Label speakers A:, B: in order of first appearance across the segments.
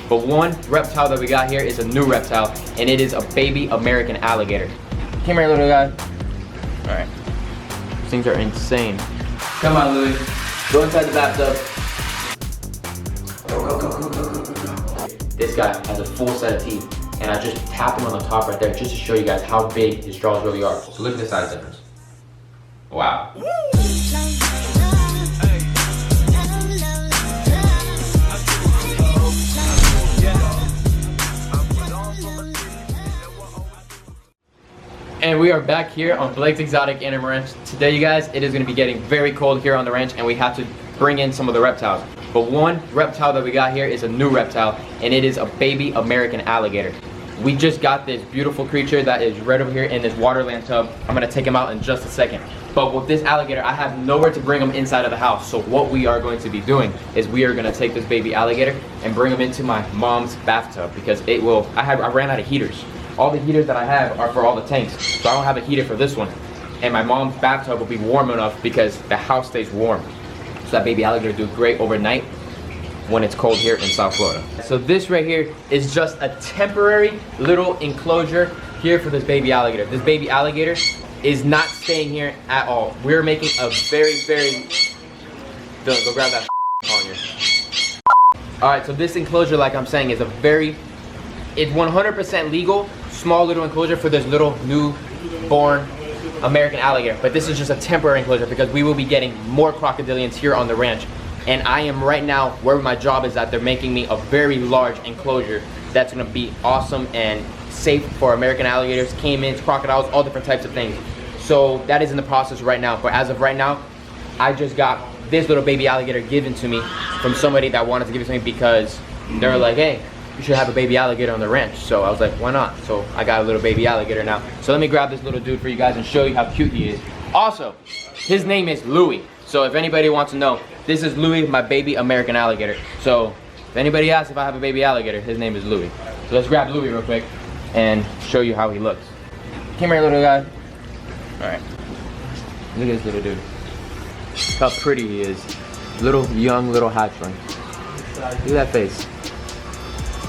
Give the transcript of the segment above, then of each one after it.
A: But one reptile that we got here is a new reptile, and it is a baby American alligator. Come here, little guy. All right. These things are insane. Come on, Louis. Go inside the bathtub. Go. This guy has a full set of teeth, and I just tapped him on the top right there just to show you guys how big his jaws really are. So look at the size difference. Wow. And we are back here on Blake's Exotic Animal Ranch. Today, you guys, it is going to be getting very cold here on the ranch, and we have to bring in some of the reptiles. But one reptile that we got here is a new reptile, and it is a baby American alligator. We just got this beautiful creature that is right over here in this waterland tub. I'm going to take him out in just a second. But with this alligator, I have nowhere to bring him inside of the house. So what we are going to be doing is we are going to take this baby alligator and bring him into my mom's bathtub, because it will, I ran out of heaters. All the heaters that I have are for all the tanks, so I don't have a heater for this one. And my mom's bathtub will be warm enough because the house stays warm. So that baby alligator will do great overnight when it's cold here in South Florida. So this right here is just a temporary little enclosure here for this baby alligator. This baby alligator is not staying here at all. We're making a very, go grab that on you. All right, so this enclosure, like I'm saying, is it's 100% legal, small little enclosure for this little newborn American alligator. But this is just a temporary enclosure because we will be getting more crocodilians here on the ranch. And I am right now, where my job is at, they're making me a very large enclosure that's gonna be awesome and safe for American alligators, caimans, crocodiles, all different types of things. So that is in the process right now. But as of right now, I just got this little baby alligator given to me from somebody that wanted to give it to me because they're like, hey, you should have a baby alligator on the ranch. So I was like, why not? So I got a little baby alligator now. So let me grab this little dude for you guys and show you how cute he is. Also, his name is Louis. So if anybody wants to know, this is Louis, my baby American alligator. So if anybody asks if I have a baby alligator, his name is Louis. So let's grab Louis real quick and show you how he looks. Come here, little guy. All right. Look at this little dude. Look how pretty he is. Little, young, little hatchling. Look at that face.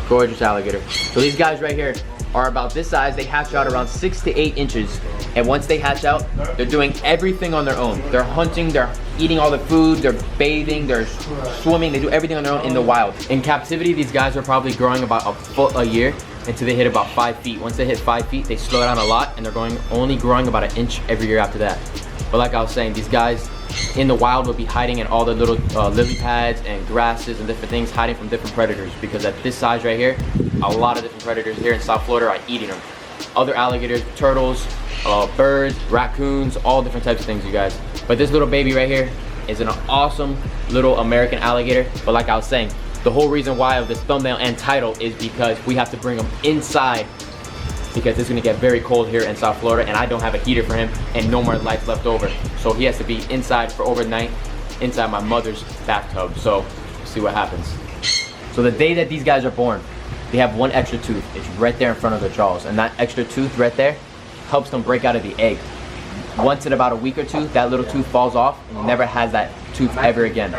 A: Gorgeous alligator. So these guys right here are about this size. They hatch out around 6 to 8 inches. And once they hatch out, they're doing everything on their own. They're hunting, they're eating all the food, they're bathing, they're swimming, they do everything on their own in the wild. In captivity, these guys are probably growing about a foot a year until they hit about 5 feet. Once they hit 5 feet, they slow down a lot, and they're only growing about an inch every year after that. But like I was saying, these guys in the wild will be hiding in all the little lily pads and grasses and different things, hiding from different predators, because at this size right here, a lot of different predators here in South Florida are eating them. Other alligators, turtles, birds, raccoons, all different types of things, you guys. But this little baby right here is an awesome little American alligator. But like I was saying, the whole reason why of this thumbnail and title is because we have to bring him inside, because it's gonna get very cold here in South Florida, and I don't have a heater for him and no more lights left over. So he has to be inside for overnight, inside my mother's bathtub. So see what happens. So the day that these guys are born, they have one extra tooth. It's right there in front of their jaws, and that extra tooth right there helps them break out of the egg. Once in about a week or two, that little tooth falls off and never has that tooth ever again.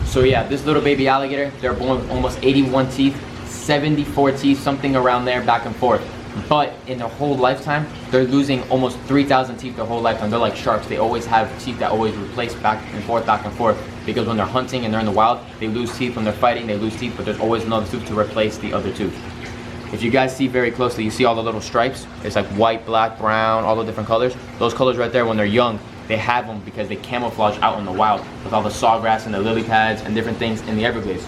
A: So yeah, this little baby alligator, they're born with almost 81 teeth, 74 teeth, something around there, back and forth. But in their whole lifetime, they're losing almost 3,000 teeth their whole lifetime. They're like sharks. They always have teeth that always replace back and forth, because when they're hunting and they're in the wild, they lose teeth. When they're fighting, they lose teeth, but there's always another tooth to replace the other tooth. If you guys see very closely, you see all the little stripes. It's like white, black, brown, all the different colors. Those colors right there, when they're young, they have them because they camouflage out in the wild with all the sawgrass and the lily pads and different things in the Everglades.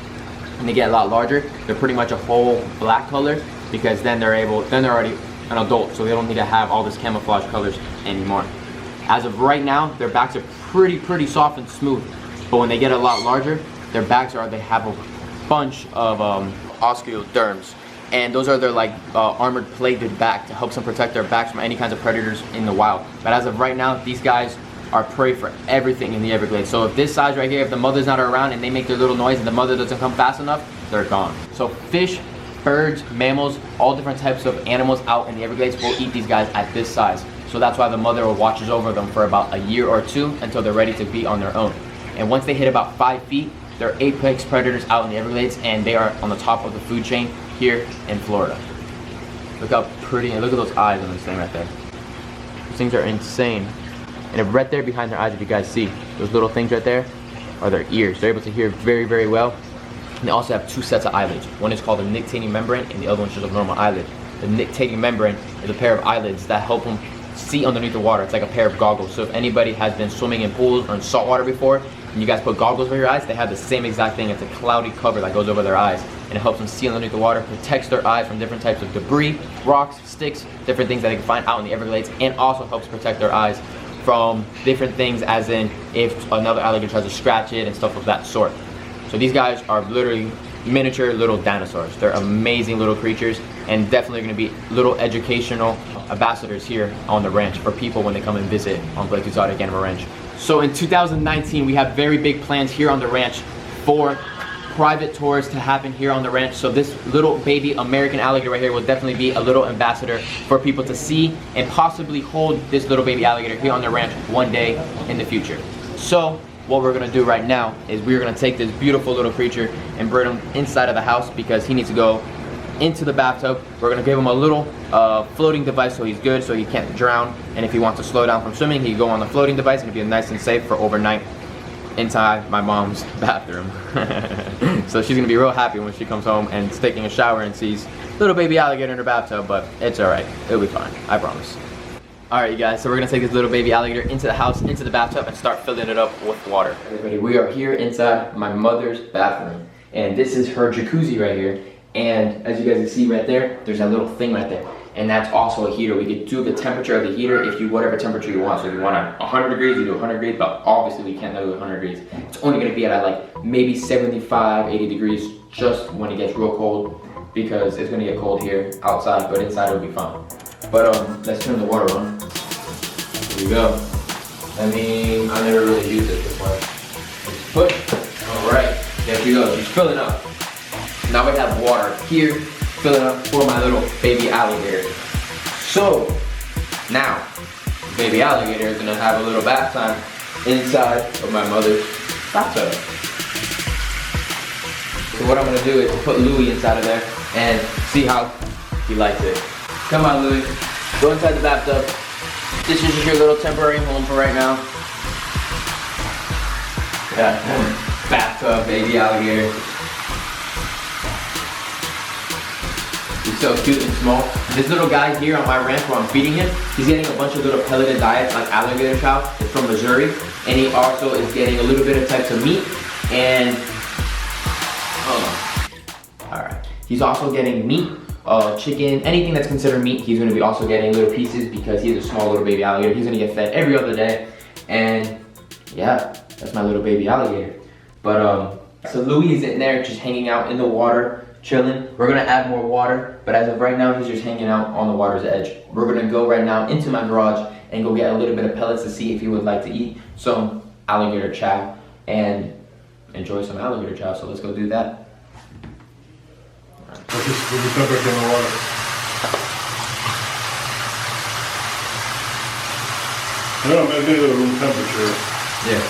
A: When they get a lot larger, they're pretty much a whole black color, because then they're already an adult, so they don't need to have all this camouflage colors anymore. As of right now, their backs are pretty soft and smooth, but when they get a lot larger, their backs they have a bunch of osteoderms, and those are their armored plated back to help them protect their backs from any kinds of predators in the wild. But as of right now, these guys are prey for everything in the Everglades. So if this size right here, if the mother's not around and they make their little noise and the mother doesn't come fast enough, they're gone. So fish, birds, mammals, all different types of animals out in the Everglades will eat these guys at this size. So that's why the mother watches over them for about a year or two until they're ready to be on their own. And once they hit about 5 feet, They're apex predators out in the Everglades, and they are on the top of the food chain here in Florida. Look how pretty, and look at those eyes on this thing right there. Those things are insane. And if right there behind their eyes, if you guys see, those little things right there are their ears. They're able to hear very, very well. And they also have two sets of eyelids. One is called a nictitating membrane, and the other one's just a normal eyelid. The nictitating membrane is a pair of eyelids that help them see underneath the water. It's like a pair of goggles. So if anybody has been swimming in pools or in salt water before, and you guys put goggles over your eyes, they have the same exact thing. It's a cloudy cover that goes over their eyes, and it helps them see underneath the water, protects their eyes from different types of debris, rocks, sticks, different things that they can find out in the Everglades, and also helps protect their eyes from different things, as in if another alligator tries to scratch it and stuff of that sort. So these guys are literally miniature little dinosaurs. They're amazing little creatures, and definitely going to be little educational ambassadors here on the ranch for people when they come and visit on Blake Exotic Animal Ranch. So in 2019, we have very big plans here on the ranch for private tours to happen here on the ranch. So this little baby American alligator right here will definitely be a little ambassador for people to see and possibly hold this little baby alligator here on the ranch one day in the future. So what we're gonna do right now is we're gonna take this beautiful little creature and bring him inside of the house because he needs to go into the bathtub. We're gonna give him a little floating device so he's good, so he can't drown. And if he wants to slow down from swimming, he can go on the floating device and it'll be nice and safe for overnight inside my mom's bathroom. So she's gonna be real happy when she comes home and is taking a shower and sees little baby alligator in her bathtub, but it's alright, it'll be fine, I promise. Alright you guys, so we're gonna take this little baby alligator into the house, into the bathtub, and start filling it up with water. Everybody, we are here inside my mother's bathroom, and this is her jacuzzi right here. And as you guys can see right there, there's that little thing right there. And that's also a heater. We could do the temperature of the heater if you, whatever temperature you want. So if you want 100 degrees, you do 100 degrees, but obviously we can't do 100 degrees. It's only gonna be at like maybe 75, 80 degrees just when it gets real cold, because it's gonna get cold here outside, but inside it'll be fine. But let's turn the water on. Here we go. I mean, I never really used it before. Just push. All right, there she goes. She's filling up. Now we have water here, filling up for my little baby alligator. So, now, baby alligator is gonna have a little bath time inside of my mother's bathtub. So what I'm gonna do is put Louie inside of there and see how he likes it. Come on, Louie, go inside the bathtub. This is just your little temporary home for right now. Yeah, bathtub, baby alligator. He's so cute and small. This little guy here on my ranch where I'm feeding him, he's getting a bunch of little pelleted diets like alligator chow. It's from Missouri. And he also is getting a little bit of types of meat and, alright. He's also getting meat, chicken, anything that's considered meat, he's gonna be also getting little pieces because he's a small little baby alligator. He's gonna get fed every other day. And yeah, that's my little baby alligator. But so Louie is in there just hanging out in the water, chilling. We're gonna add more water, but as of right now, he's just hanging out on the water's edge. We're gonna go right now into my garage and go get a little bit of pellets to see if he would like to eat some alligator chow and enjoy some alligator chow. So let's go do that.
B: What's the temperature in the water? No, maybe the room temperature.
A: Yeah.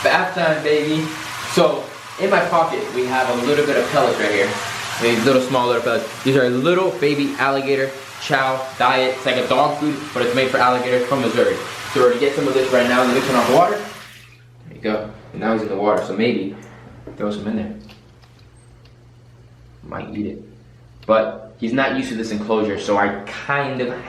A: Bath time, baby. So in my pocket we have a little bit of pellets right here. These little small little pellets. These are little baby alligator chow diet. It's like a dog food, but it's made for alligator from Missouri. So we're gonna get some of this right now and then we turn off the water. There you go. And now he's in the water, so maybe throw some in there. Might eat it. But he's not used to this enclosure, so I kind of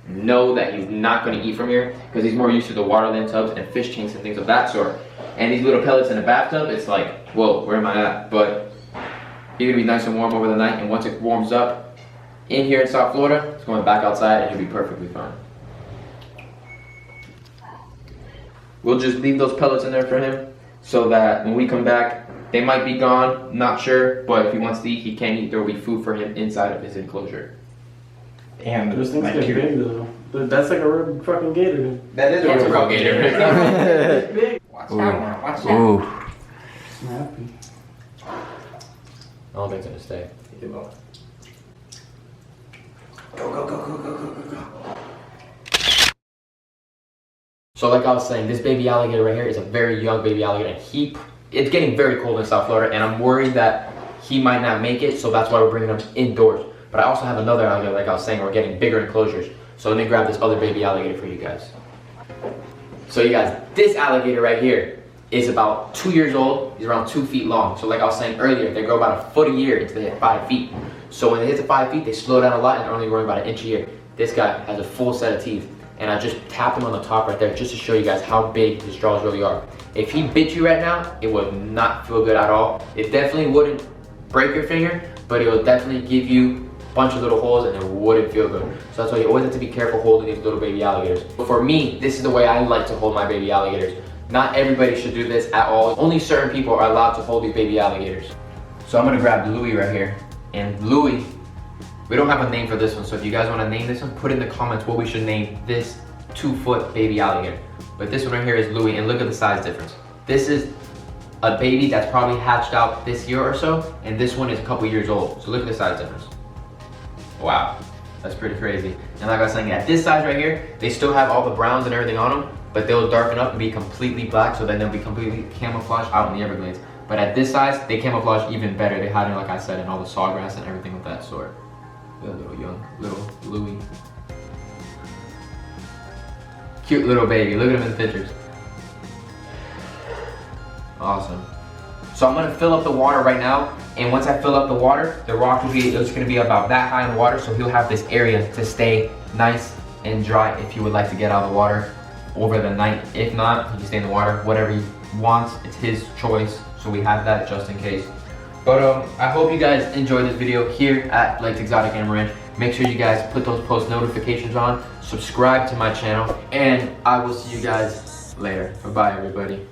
A: know that he's not going to eat from here because he's more used to the waterland tubs and fish tanks and things of that sort. And these little pellets in a bathtub, it's like, whoa, where am I at? But he's going to be nice and warm over the night, and once it warms up in here in South Florida, it's going back outside and he'll be perfectly fine. We'll just leave those pellets in there for him so that when we come back, they might be gone, not sure, but if he wants to eat, he can eat. There will be food for him inside of his enclosure. Damn,
C: those things get big though. That's like a real fucking gator.
A: That is a real gator.
C: Big.
A: Watch out, watch out.
C: Ooh. Snappy.
A: I don't think it's gonna stay. Go, go, go, go, go, go, go, go. So like I was saying, this baby alligator right here is a very young baby alligator, and it's getting very cold in South Florida, and I'm worried that he might not make it, so that's why we're bringing him indoors. But I also have another alligator, like I was saying, we're getting bigger enclosures. So let me grab this other baby alligator for you guys. So you guys, this alligator right here is about 2 years old. He's around 2 feet long. So like I was saying earlier, they grow about a foot a year until they hit 5 feet. So when they hit the 5 feet, they slow down a lot and they're only growing about an inch a year. This guy has a full set of teeth. And I just tapped him on the top right there just to show you guys how big his jaws really are. If he bit you right now, it would not feel good at all. It definitely wouldn't break your finger, but it will definitely give you a bunch of little holes and it wouldn't feel good. So that's why you always have to be careful holding these little baby alligators. But for me, this is the way I like to hold my baby alligators. Not everybody should do this at all. Only certain people are allowed to hold these baby alligators. So I'm gonna grab Louie right here. And Louie, we don't have a name for this one, so if you guys wanna name this one, put in the comments what we should name this 2-foot baby alligator. But this one right here is Louie, and look at the size difference. This is a baby that's probably hatched out this year or so, and this one is a couple years old. So look at the size difference. Wow, that's pretty crazy. And like I was saying, at this size right here, they still have all the browns and everything on them, but they'll darken up and be completely black, so then they'll be completely camouflaged out in the Everglades. But at this size, they camouflage even better. They hide in, like I said, in all the sawgrass and everything of that sort. Little Louie. Cute little baby, look at him in the pictures. Awesome. So I'm gonna fill up the water right now, and once I fill up the water, the rock will be, it's gonna be about that high in the water, so he'll have this area to stay nice and dry if he would like to get out of the water over the night. If not, he can stay in the water, whatever he wants, it's his choice, so we have that just in case. But I hope you guys enjoyed this video here at Blake's Exotic Animal Ranch. Make sure you guys put those post notifications on, subscribe to my channel, and I will see you guys later. Bye-bye, everybody.